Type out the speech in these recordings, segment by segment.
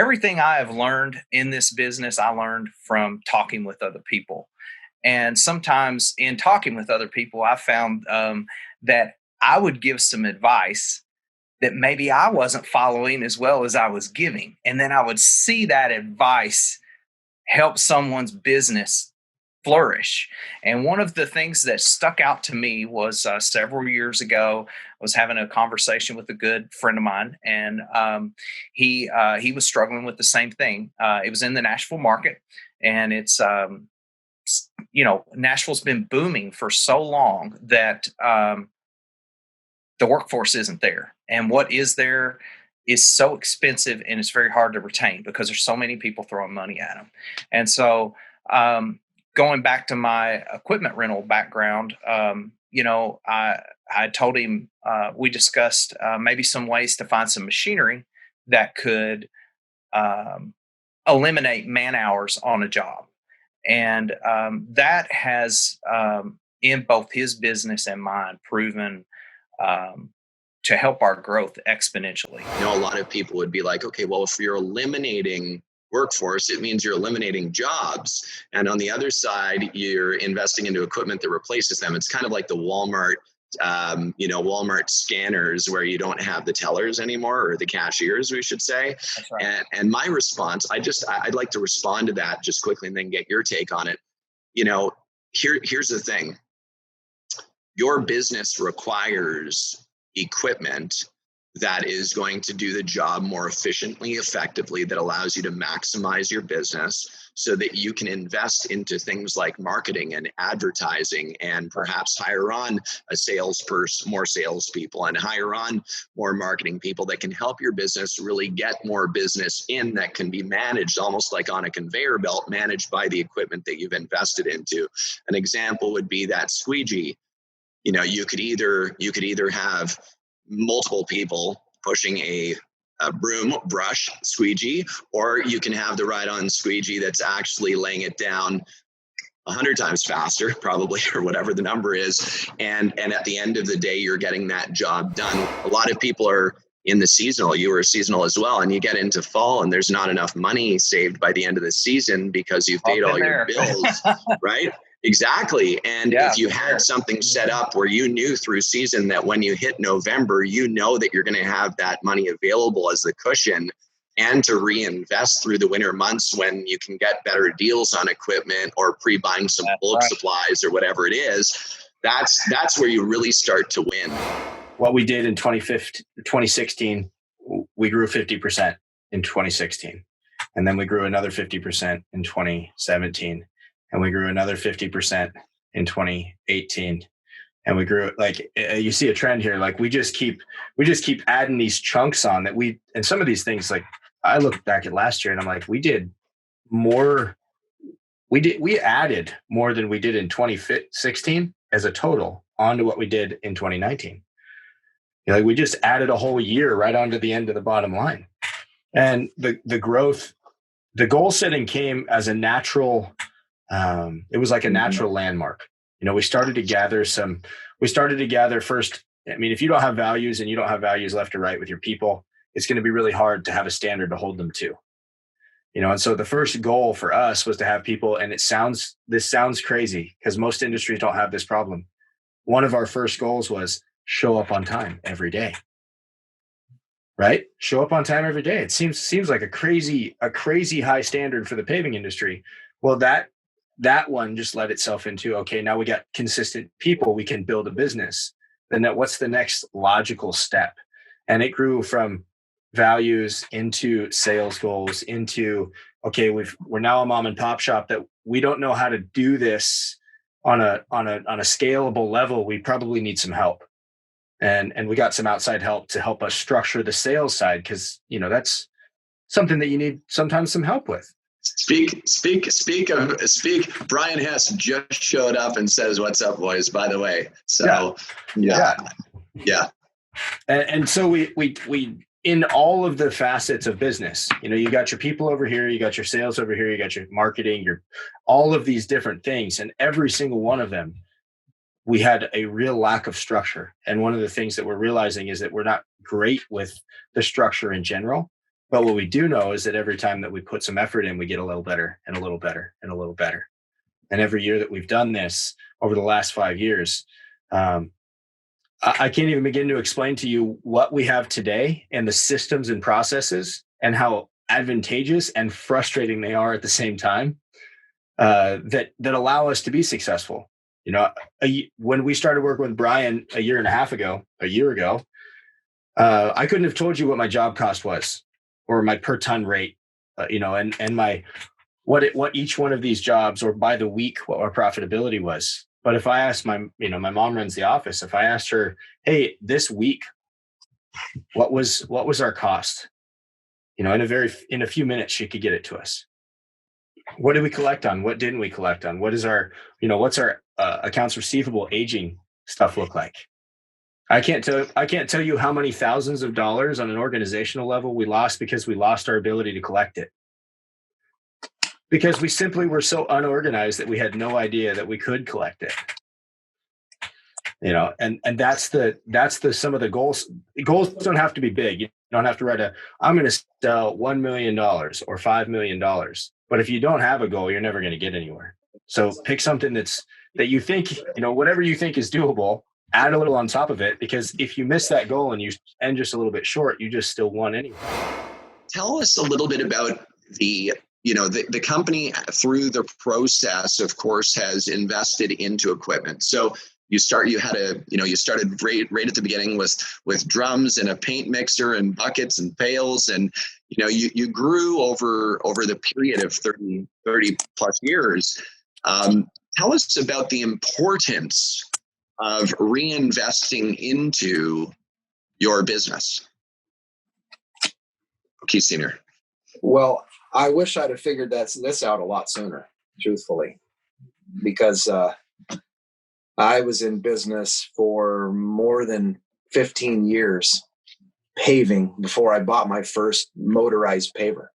everything I have learned in this business, I learned from talking with other people. And sometimes in talking with other people, I found that I would give some advice that maybe I wasn't following as well as I was giving. And then I would see that advice help someone's business flourish. And one of the things that stuck out to me was several years ago, I was having a conversation with a good friend of mine, and he was struggling with the same thing. It was in the Nashville market, and it's Nashville's been booming for so long that the workforce isn't there, and what is there is so expensive, and it's very hard to retain because there's so many people throwing money at them. And so, going back to my equipment rental background, I told him, we discussed maybe some ways to find some machinery that could eliminate man hours on a job. And that has, in both his business and mine, proven to help our growth exponentially. A lot of people would be like, okay, well, if you're eliminating workforce, it means you're eliminating jobs. And on the other side, you're investing into equipment that replaces them. It's kind of like the Walmart scanners where you don't have the tellers anymore, or the cashiers, we should say. That's right. And my response, I'd like to respond to that just quickly and then get your take on it. Here's the thing. Your business requires equipment that is going to do the job more efficiently, effectively, that allows you to maximize your business so that you can invest into things like marketing and advertising, and perhaps hire on a salesperson, more salespeople, and hire on more marketing people that can help your business really get more business in, that can be managed almost like on a conveyor belt, managed by the equipment that you've invested into. An example would be that squeegee. You could either have multiple people pushing a broom, brush, squeegee, or you can have the ride-on squeegee that's actually laying it down 100 times faster, probably, or whatever the number is. And at the end of the day, you're getting that job done. A lot of people are in the seasonal. You were seasonal as well, and you get into fall and there's not enough money saved by the end of the season because you've paid all your bills, right? Exactly. And if you had something set up where you knew through season that when you hit November, you know that you're going to have that money available as the cushion and to reinvest through the winter months when you can get better deals on equipment or pre-buying some bulk supplies or whatever it is, that's where you really start to win. What we did in 2016, we grew 50% in 2016. And then we grew another 50% in 2017. And we grew another 50% in 2018. And we grew, like, you see a trend here. Like we just keep adding these chunks on that and some of these things, like I look back at last year and I'm like, we added more than we did in 2016 as a total onto what we did in 2019. Like we just added a whole year right onto the end of the bottom line. And the growth, the goal setting came as a natural, it was like a natural landmark. We started to gather first. I mean, if you don't have values and you don't have values left or right with your people, it's going to be really hard to have a standard to hold them to. And so the first goal for us was to have people, and this sounds crazy because most industries don't have this problem. One of our first goals was show up on time every day. Right? Show up on time every day. It seems like a crazy high standard for the paving industry. Well, that one just led itself into, okay, now we got consistent people, we can build a business. Then what's the next logical step? And it grew from values into sales goals into, okay, we're now a mom and pop shop that we don't know how to do this on a scalable level. We probably need some help. And we got some outside help to help us structure the sales side, because that's something that you need sometimes some help with. Speak. Brian Hess just showed up and says, "What's up, boys?" By the way, so yeah. And so we in all of the facets of business, you got your people over here, you got your sales over here, you got your marketing, all of these different things, and every single one of them, we had a real lack of structure. And one of the things that we're realizing is that we're not great with the structure in general. But what we do know is that every time that we put some effort in, we get a little better and a little better and a little better. And every year that we've done this over the last 5 years, I can't even begin to explain to you what we have today and the systems and processes and how advantageous and frustrating they are at the same time, that allow us to be successful. You know, when we started working with Brian a year ago, I couldn't have told you what my job cost was or my per ton rate, and my what each one of these jobs, or by the week, what our profitability was. But if I asked my mom runs the office, if I asked her, hey, this week, what was our cost? In a few minutes, she could get it to us. What did we collect on? What didn't we collect on? What's our accounts receivable aging stuff look like? I can't tell you how many thousands of dollars on an organizational level we lost because we lost our ability to collect it. Because we simply were so unorganized that we had no idea that we could collect it. And that's the some of the goals. Goals don't have to be big. You don't have to write I'm going to sell $1 million or $5 million. But if you don't have a goal, you're never going to get anywhere. So pick something that you think, whatever you think is doable, add a little on top of it, because if you miss that goal and you end just a little bit short, you just still won anyway. Tell us a little bit about the company through the process, of course, has invested into equipment. So you started right at the beginning with drums and a paint mixer and buckets and pails, and you grew over the period of 30 plus years. Tell us about the importance of reinvesting into your business. Keith Senior. Well, I wish I'd have figured this out a lot sooner, truthfully, because I was in business for more than 15 years paving before I bought my first motorized paver.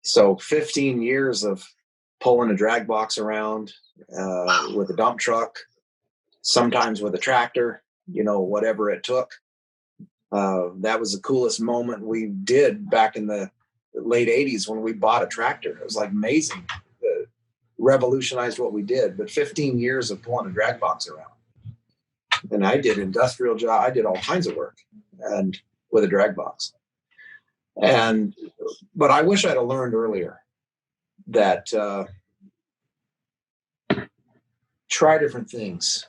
So 15 years of pulling a drag box around with a dump truck, sometimes with a tractor, whatever it took. That was the coolest moment we did back in the late 80s when we bought a tractor. It was like amazing. It revolutionized what we did. But 15 years of pulling a drag box around. And I did industrial job. I did all kinds of work and with a drag box. But I wish I'd have learned earlier that try different things.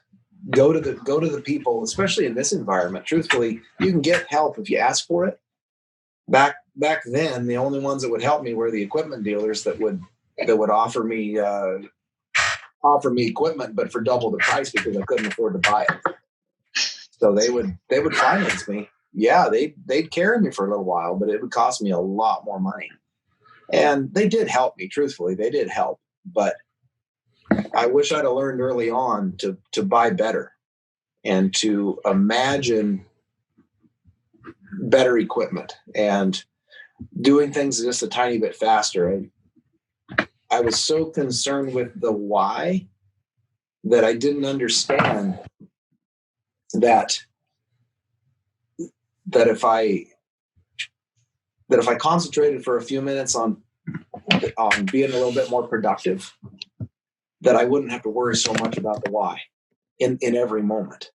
Go to the people, especially in this environment. Truthfully, you can get help if you ask for it. Back then, the only ones that would help me were the equipment dealers that would offer me equipment, but for double the price because I couldn't afford to buy it. So they would finance me. Yeah, they'd carry me for a little while, but it would cost me a lot more money. And they did help me. Truthfully, they did help, but I wish I'd have learned early on to buy better and to imagine better equipment and doing things just a tiny bit faster. I was so concerned with the why that I didn't understand that if I concentrated for a few minutes on being a little bit more productive, that I wouldn't have to worry so much about the why in every moment.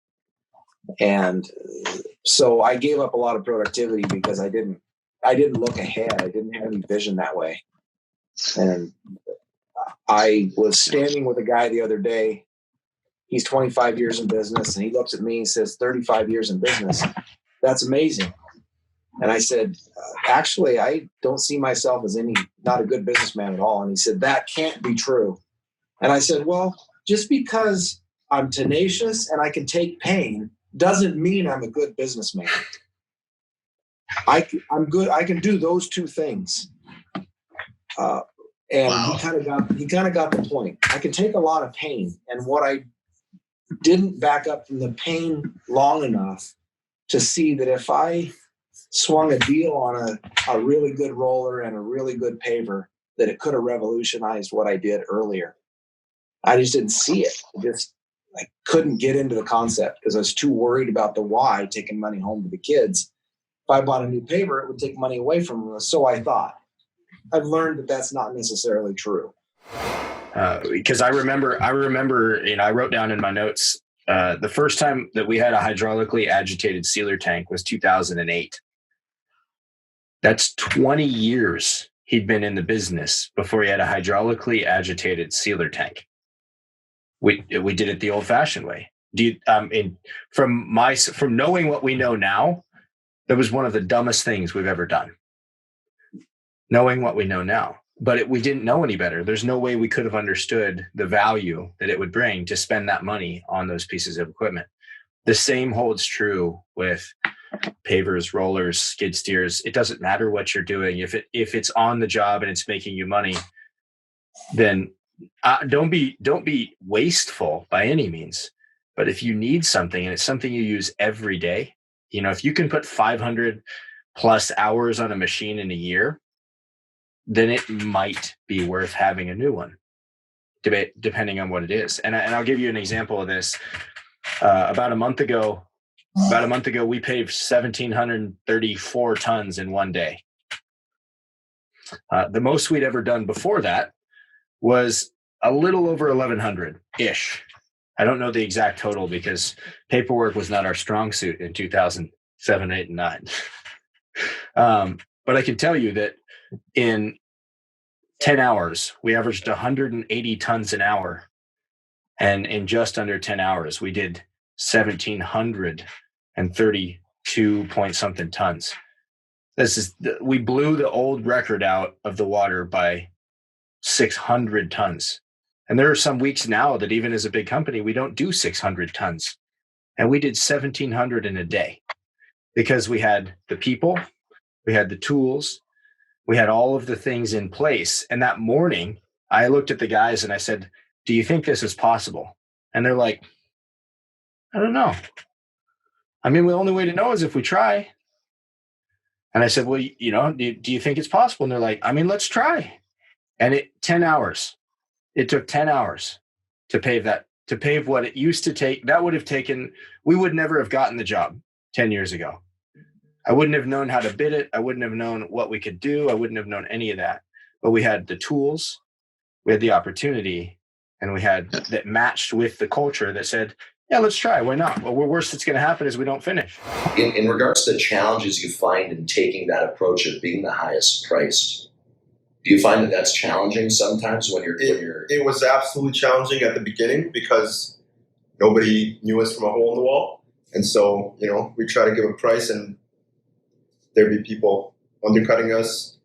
And so I gave up a lot of productivity because I didn't look ahead. I didn't have any vision that way. And I was standing with a guy the other day. He's 25 years in business, and he looks at me and says, 35 years in business. That's amazing. And I said, actually, I don't see myself as not a good businessman at all. And he said, that can't be true. And I said, well, just because I'm tenacious and I can take pain doesn't mean I'm a good businessman. I'm good. I can do those two things. And wow. He kind of got the point. I can take a lot of pain, and what I didn't back up from the pain long enough to see that if I swung a deal on a really good roller and a really good paver, that it could have revolutionized what I did earlier. I just didn't see it. I couldn't get into the concept because I was too worried about the why, taking money home to the kids, I bought a new paver, it would take money away from them. So I thought. I've learned that that's not necessarily true. Because I remember, I wrote down in my notes, the first time that we had a hydraulically agitated sealer tank was 2008. That's 20 years he'd been in the business before he had a hydraulically agitated sealer tank. We did it the old-fashioned way. From knowing what we know now, that was one of the dumbest things we've ever done. Knowing what we know now, but we didn't know any better. There's no way we could have understood the value that it would bring to spend that money on those pieces of equipment. The same holds true with pavers, rollers, skid steers. It doesn't matter what you're doing. If it's on the job and it's making you money, then don't be wasteful by any means. But if you need something and it's something you use every day, if you can put 500 plus hours on a machine in a year, then it might be worth having a new one, depending on what it is. And I'll give you an example of this. About a month ago, we paved 1,734 tons in one day. The most we'd ever done before that was a little over 1,100-ish. I don't know the exact total because paperwork was not our strong suit in 2007, 8, and 9. But I can tell you that in 10 hours, we averaged 180 tons an hour. And in just under 10 hours, we did 1,732 point something tons. We blew the old record out of the water by 600 tons. And there are some weeks now that even as a big company, we don't do 600 tons. And we did 1,700 in a day because we had the people, we had the tools, we had all of the things in place. And that morning, I looked at the guys and I said, "Do you think this is possible?" And they're like, "I don't know. I mean, the only way to know is if we try." And I said, "Well, do you think it's possible?" And they're like, "I mean, let's try." And 10 hours. It took 10 hours to pave what it used to take. That would have taken, we would never have gotten the job 10 years ago. I wouldn't have known how to bid it. I wouldn't have known what we could do. I wouldn't have known any of that. But we had the tools, we had the opportunity, and we had that matched with the culture that said, "Yeah, let's try. Why not? Well, worst that's going to happen is we don't finish." In regards to the challenges you find in taking that approach of being the highest priced, do you find that that's challenging sometimes when you're? It was absolutely challenging at the beginning because nobody knew us from a hole in the wall. And so, we try to give a price and there'd be people undercutting us.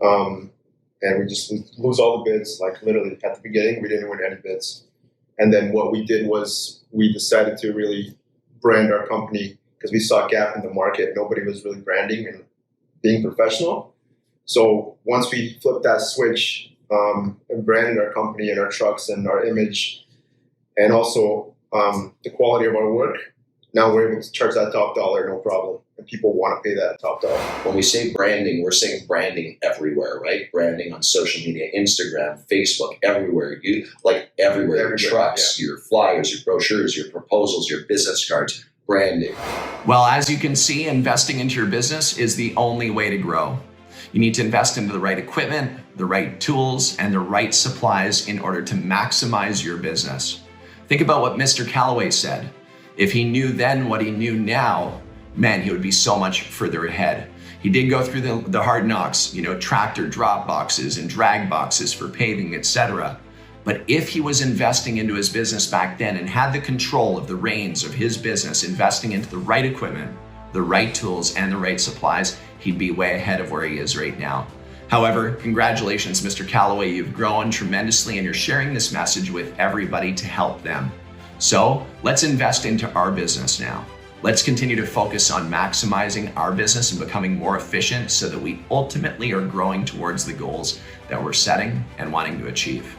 And we just lose all the bids. Like literally at the beginning, we didn't win any bids. And then what we did was we decided to really brand our company because we saw a gap in the market. Nobody was really branding and being professional. So once we flipped that switch and branded our company and our trucks and our image and also the quality of our work, now we're able to charge that top dollar, no problem. And people want to pay that top dollar. When we say branding, we're saying branding everywhere, right? Branding on social media, Instagram, Facebook, everywhere. Everywhere. Your trucks, your flyers, your brochures, your proposals, your business cards, branding. Well, as you can see, investing into your business is the only way to grow. You need to invest into the right equipment, the right tools, and the right supplies in order to maximize your business. Think about what Mr. Callaway said. If he knew then what he knew now, man, he would be so much further ahead. He did go through the hard knocks, tractor drop boxes and drag boxes for paving, etc. But if he was investing into his business back then and had the control of the reins of his business, investing into the right equipment, the right tools, and the right supplies, he'd be way ahead of where he is right now. However, congratulations, Mr. Callaway. You've grown tremendously and you're sharing this message with everybody to help them. So let's invest into our business now. Let's continue to focus on maximizing our business and becoming more efficient so that we ultimately are growing towards the goals that we're setting and wanting to achieve.